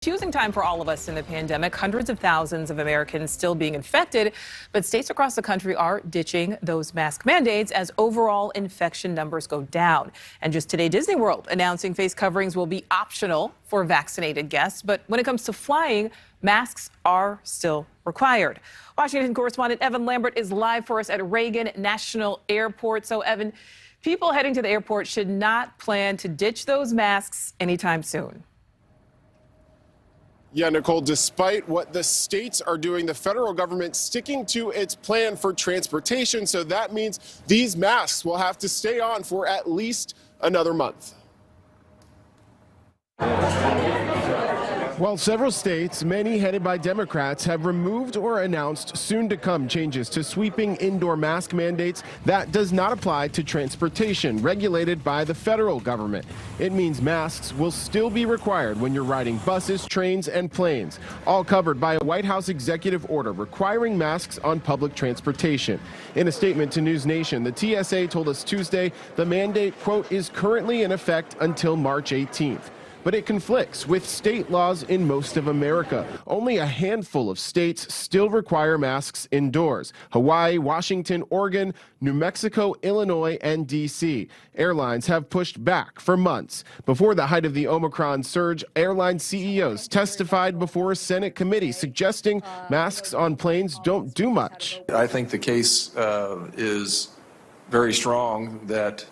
Confusing time for all of us in the pandemic. Hundreds of thousands of Americans still being infected, but states across the country are ditching those mask mandates as overall infection numbers go down. And just today, Disney World announcing face coverings will be optional for vaccinated guests. But when it comes to flying, masks are still required. Washington correspondent Evan Lambert is live for us at Reagan National Airport. So, Evan, people heading to the airport should not plan to ditch those masks anytime soon. Yeah, Nicole, despite what the states are doing, the federal government sticking to its plan for transportation. So that means these masks will have to stay on for at least another month. While several states, many headed by Democrats, have removed or announced soon-to-come changes to sweeping indoor mask mandates, that does not apply to transportation regulated by the federal government. It means masks will still be required when you're riding buses, trains, and planes, all covered by a White House executive order requiring masks on public transportation. In a statement to NewsNation, the TSA told us Tuesday the mandate, quote, is currently in effect until March 18th. But it conflicts with state laws in most of America. Only a handful of states still require masks indoors: Hawaii, Washington, Oregon, New Mexico, Illinois, and D.C. Airlines have pushed back for months. Before the height of the Omicron surge, airline CEOs testified before a Senate committee suggesting masks on planes don't do much. I think the case is very strong that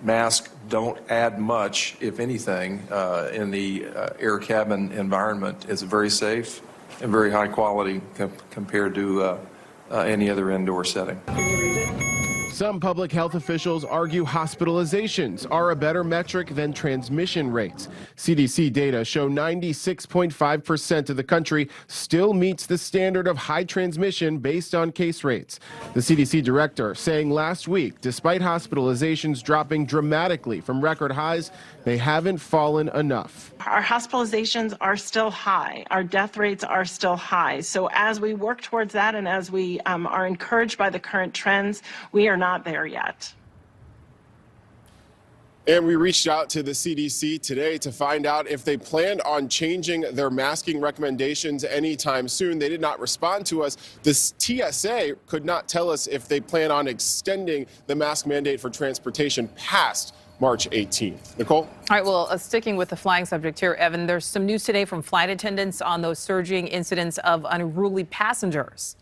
masks don't add much, if anything, in the air cabin environment. It's very safe and very high quality compared to any other indoor setting. Some public health officials argue hospitalizations are a better metric than transmission rates. CDC data show 96.5% of the country still meets the standard of high transmission based on case rates. The CDC director saying last week, despite hospitalizations dropping dramatically from record highs, they haven't fallen enough. Our hospitalizations are still high. Our death rates are still high. So as we work towards that and as we are encouraged by the current trends, we are not there yet. And we reached out to the CDC today to find out if they planned on changing their masking recommendations anytime soon. They did not respond to us. The TSA could not tell us if they plan on extending the mask mandate for transportation past March 18th. Nicole? All right, well, sticking with the flying subject here, Evan, there's some news today from flight attendants on those surging incidents of unruly passengers.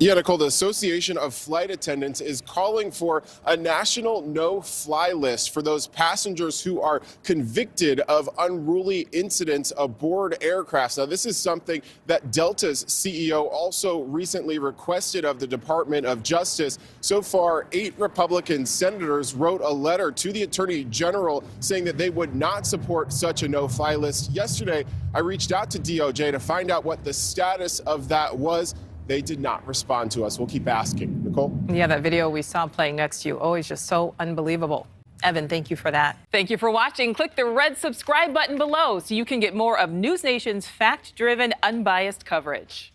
Yeah, Nicole, the Association of Flight Attendants is calling for a national no-fly list for those passengers who are convicted of unruly incidents aboard aircrafts. Now, this is something that Delta's CEO also recently requested of the Department of Justice. So far, 8 Republican senators wrote a letter to the Attorney General saying that they would not support such a no-fly list. Yesterday, I reached out to DOJ to find out what the status of that was. They did not respond to us. We'll keep asking. Nicole? Yeah, that video we saw playing next to you, always just so unbelievable. Evan, thank you for that. Thank you for watching. Click the red subscribe button below so you can get more of NewsNation's fact-driven, unbiased coverage.